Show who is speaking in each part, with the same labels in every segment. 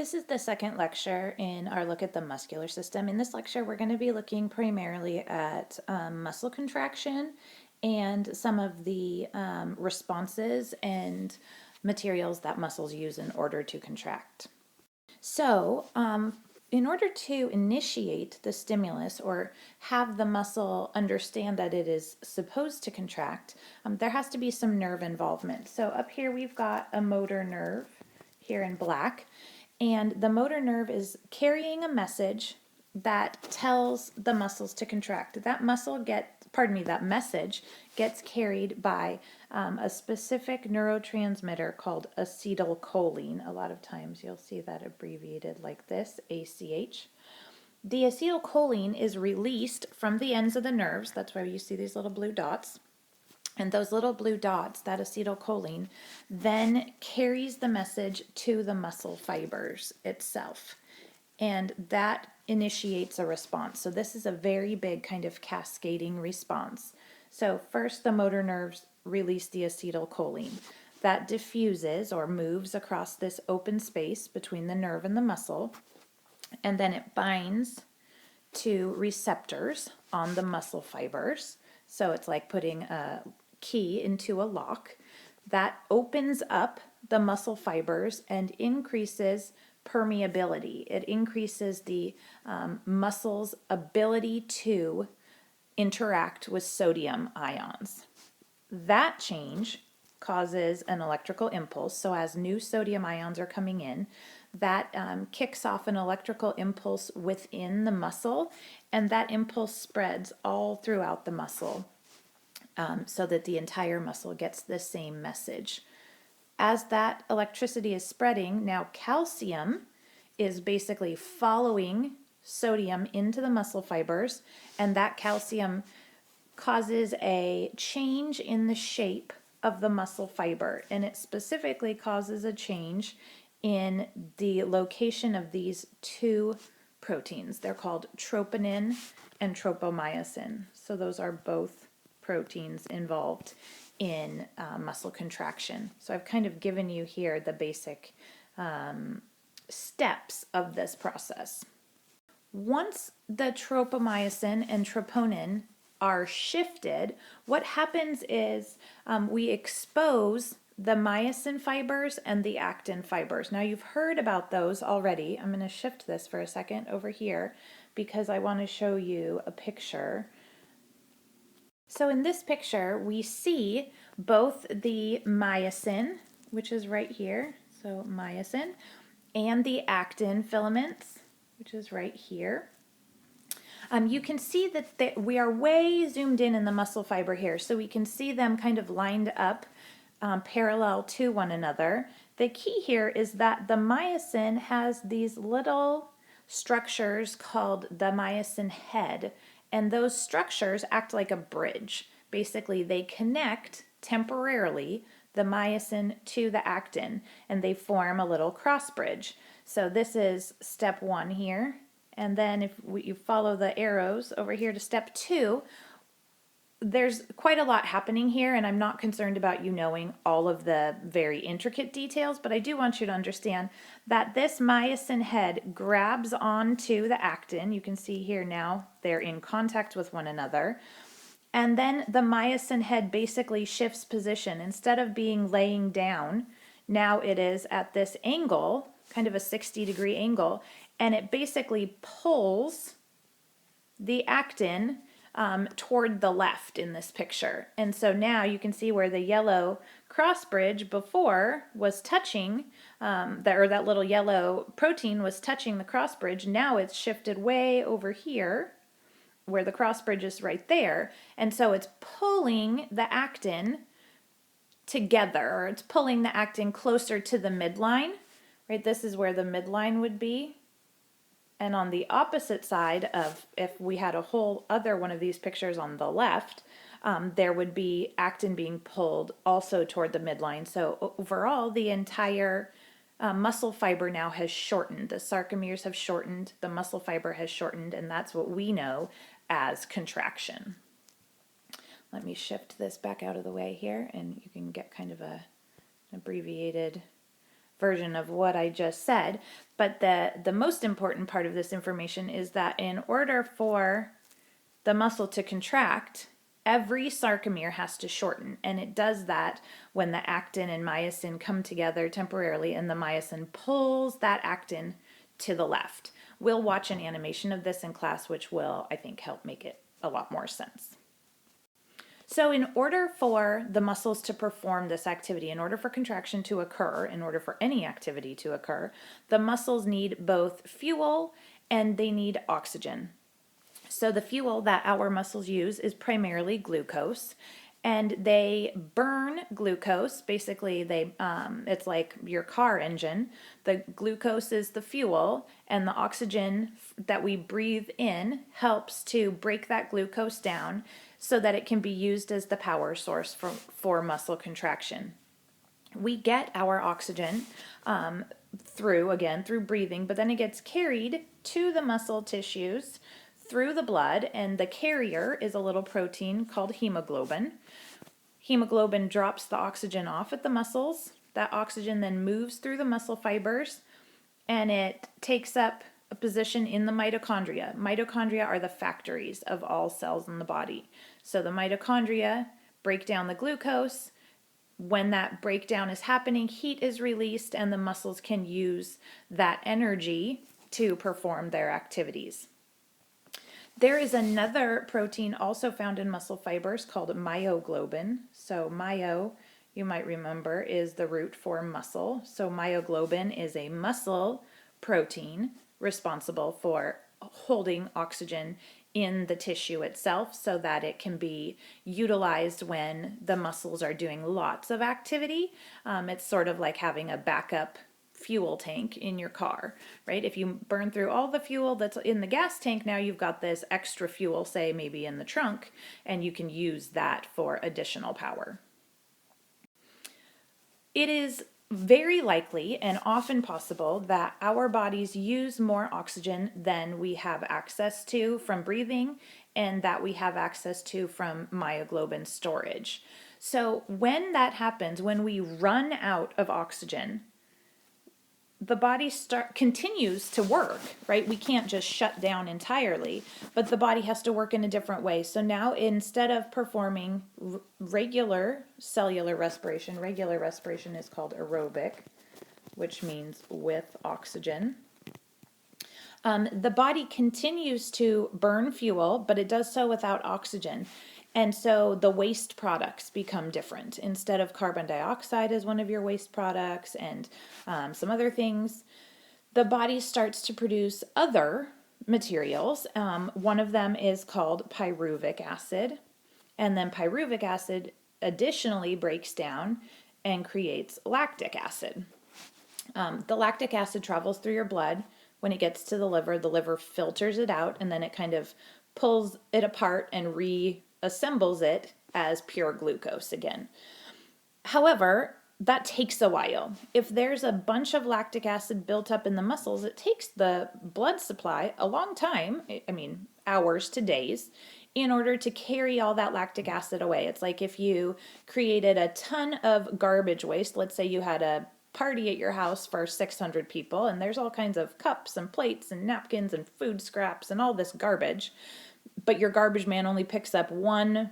Speaker 1: This is the second lecture in our look at the muscular system. In this lecture, we're going to be looking primarily at muscle contraction and some of the responses and materials that muscles use in order to contract. So, in order to initiate the stimulus or have the muscle understand that it is supposed to contract, there has to be some nerve involvement. So up here we've got a motor nerve here in black, and the motor nerve is carrying a message that tells the muscles to contract. That message gets carried by a specific neurotransmitter called acetylcholine. A lot of times you'll see that abbreviated like this, ACH. The acetylcholine is released from the ends of the nerves. That's why you see these little blue dots. And those little blue dots, that acetylcholine, then carries the message to the muscle fibers itself. And that initiates a response. So this is a very big kind of cascading response. So first the motor nerves release the acetylcholine. That diffuses or moves across this open space between the nerve and the muscle. And then it binds to receptors on the muscle fibers. So it's like putting a key into a lock that opens up the muscle fibers and increases permeability. It increases the muscle's ability to interact with sodium ions. That change causes an electrical impulse. So as new sodium ions are coming in, that kicks off an electrical impulse within the muscle, and that impulse spreads all throughout the muscle so that the entire muscle gets the same message. As that electricity is spreading, now calcium is basically following sodium into the muscle fibers, and that calcium causes a change in the shape of the muscle fiber, and it specifically causes a change in the location of these two proteins. They're called troponin and tropomyosin. So those are both proteins involved in muscle contraction. So I've kind of given you here the basic steps of this process. Once the tropomyosin and troponin are shifted, what happens is we expose the myosin fibers and the actin fibers. Now you've heard about those already. I'm going to shift this for a second over here because I want to show you a picture. So in this picture, we see both the myosin, which is right here, so myosin, and the actin filaments, which is right here. You can see that we are way zoomed in the muscle fiber here, so we can see them kind of lined up parallel to one another. The key here is that the myosin has these little structures called the myosin head, and those structures act like a bridge. Basically, they connect temporarily the myosin to the actin, and they form a little cross bridge. So this is step one here, and then if you follow the arrows over here to step two, there's quite a lot happening here, and I'm not concerned about you knowing all of the very intricate details, but I do want you to understand that this myosin head grabs onto the actin. You can see here now they're in contact with one another. And then the myosin head basically shifts position. Instead of being laying down, now it is at this angle, kind of a 60-degree angle, and it basically pulls the actin toward the left in this picture. And so now you can see where the yellow cross bridge before was touching, that little yellow protein was touching the cross bridge. Now it's shifted way over here where the cross bridge is right there. And so it's pulling the actin together, or it's pulling the actin closer to the midline, right? This is where the midline would be. And on the opposite side of, if we had a whole other one of these pictures on the left, there would be actin being pulled also toward the midline. So overall, the entire muscle fiber now has shortened. The sarcomeres have shortened, the muscle fiber has shortened, and that's what we know as contraction. Let me shift this back out of the way here, and you can get kind of an abbreviated version of what I just said. But the most important part of this information is that in order for the muscle to contract, every sarcomere has to shorten. And it does that when the actin and myosin come together temporarily and the myosin pulls that actin to the left. We'll watch an animation of this in class, which will, I think, help make it a lot more sense. So in order for the muscles to perform this activity, in order for contraction to occur, in order for any activity to occur, the muscles need both fuel and they need oxygen. So the fuel that our muscles use is primarily glucose, and they burn glucose. Basically, it's like your car engine. The glucose is the fuel, and the oxygen that we breathe in helps to break that glucose down so that it can be used as the power source for muscle contraction. We get our oxygen through breathing, but then it gets carried to the muscle tissues through the blood, and the carrier is a little protein called hemoglobin. Hemoglobin drops the oxygen off at the muscles. That oxygen then moves through the muscle fibers, and it takes up a position in the mitochondria. Mitochondria are the factories of all cells in the body. So the mitochondria break down the glucose. When that breakdown is happening, heat is released, and the muscles can use that energy to perform their activities. There is another protein also found in muscle fibers called myoglobin. So myo, you might remember, is the root for muscle. So myoglobin is a muscle protein responsible for holding oxygen in the tissue itself so that it can be utilized when the muscles are doing lots of activity. It's sort of like having a backup fuel tank in your car, right? If you burn through all the fuel that's in the gas tank, now you've got this extra fuel, say maybe in the trunk, and you can use that for additional power. It is very likely and often possible that our bodies use more oxygen than we have access to from breathing and that we have access to from myoglobin storage. So when that happens, when we run out of oxygen, the body continues to work, right? We can't just shut down entirely, but the body has to work in a different way. So now instead of performing regular cellular respiration is called aerobic, which means with oxygen. The body continues to burn fuel, but it does so without oxygen. And so the waste products become different. Instead of carbon dioxide as one of your waste products and some other things, the body starts to produce other materials. One of them is called pyruvic acid. And then pyruvic acid additionally breaks down and creates lactic acid. The lactic acid travels through your blood. When it gets to the liver filters it out, and then it kind of pulls it apart and reassembles it as pure glucose again. However, that takes a while. If there's a bunch of lactic acid built up in the muscles, it takes the blood supply a long time, hours to days, in order to carry all that lactic acid away. It's like if you created a ton of garbage waste. Let's say you had a party at your house for 600 people, and there's all kinds of cups and plates and napkins and food scraps and all this garbage, but your garbage man only picks up one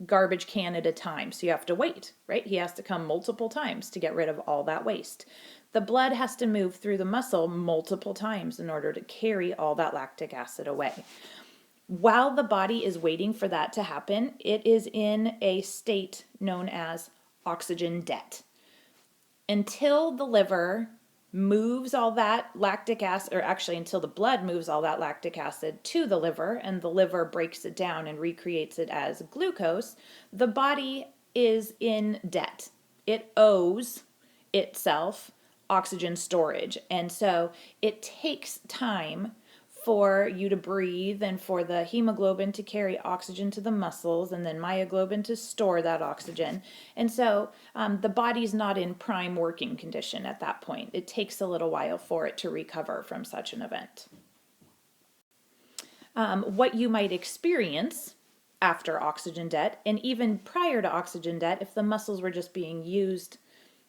Speaker 1: garbage can at a time, so you have to wait, right? He has to come multiple times to get rid of all that waste. The blood has to move through the muscle multiple times in order to carry all that lactic acid away. While the body is waiting for that to happen, it is in a state known as oxygen debt. Until the liver moves all that lactic acid, or actually until the blood moves all that lactic acid to the liver and the liver breaks it down and recreates it as glucose, the body is in debt. It owes itself oxygen storage. And so it takes time for you to breathe and for the hemoglobin to carry oxygen to the muscles and then myoglobin to store that oxygen. And so the body's not in prime working condition at that point. It takes a little while for it to recover from such an event. What you might experience after oxygen debt, and even prior to oxygen debt, if the muscles were just being used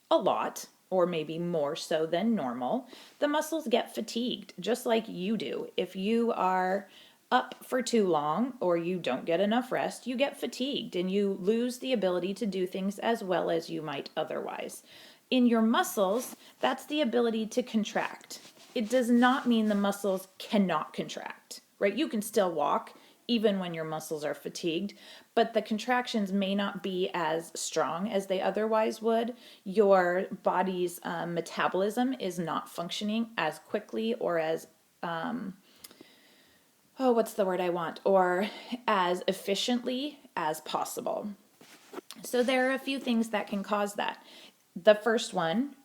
Speaker 1: a lot, or maybe more so than normal, the muscles get fatigued, just like you do. If you are up for too long or you don't get enough rest, you get fatigued and you lose the ability to do things as well as you might otherwise. In your muscles, that's the ability to contract. It does not mean the muscles cannot contract, right? You can still walk even when your muscles are fatigued, but the contractions may not be as strong as they otherwise would. Your body's metabolism is not functioning as quickly or as what's the word I want? Or as efficiently as possible. So there are a few things that can cause that. The first one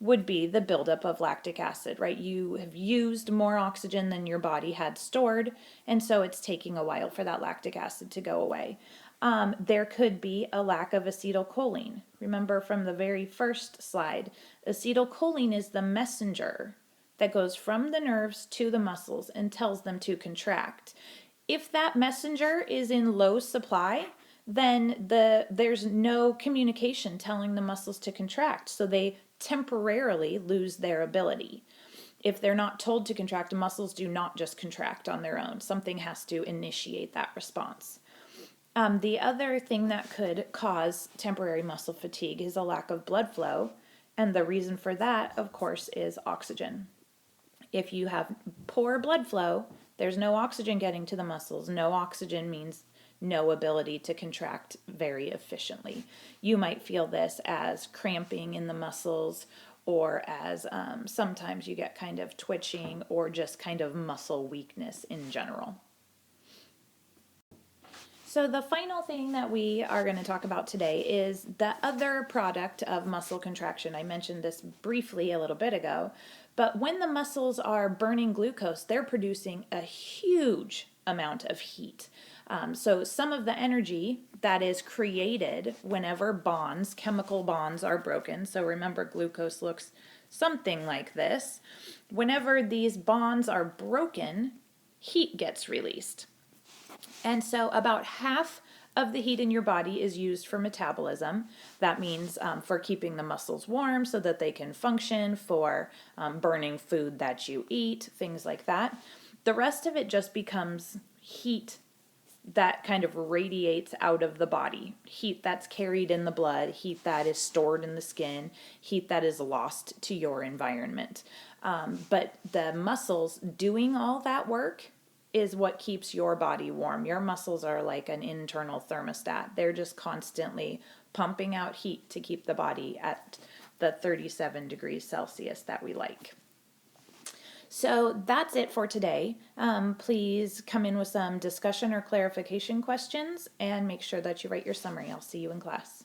Speaker 1: would be the buildup of lactic acid, right? You have used more oxygen than your body had stored, and so it's taking a while for that lactic acid to go away. There could be a lack of acetylcholine. Remember from the very first slide, acetylcholine is the messenger that goes from the nerves to the muscles and tells them to contract. If that messenger is in low supply, then there's no communication telling the muscles to contract, so they temporarily lose their ability. If they're not told to contract, muscles do not just contract on their own. Something has to initiate that response. The other thing that could cause temporary muscle fatigue is a lack of blood flow, and the reason for that, of course, is oxygen. If you have poor blood flow, there's no oxygen getting to the muscles. No oxygen means no ability to contract very efficiently. You might feel this as cramping in the muscles, or as sometimes you get kind of twitching or just kind of muscle weakness in general. So the final thing that we are going to talk about today is the other product of muscle contraction. I mentioned this briefly a little bit ago, but when the muscles are burning glucose, they're producing a huge amount of heat. So some of the energy that is created whenever bonds, chemical bonds, are broken, so remember glucose looks something like this. Whenever these bonds are broken, heat gets released. And so about half of the heat in your body is used for metabolism. That means for keeping the muscles warm so that they can function, for burning food that you eat, things like that. The rest of it just becomes heat that kind of radiates out of the body. Heat that's carried in the blood, heat that is stored in the skin, heat that is lost to your environment. But the muscles doing all that work is what keeps your body warm. Your muscles are like an internal thermostat. They're just constantly pumping out heat to keep the body at the 37 degrees Celsius that we like. So that's it for today. Please come in with some discussion or clarification questions and make sure that you write your summary. I'll see you in class.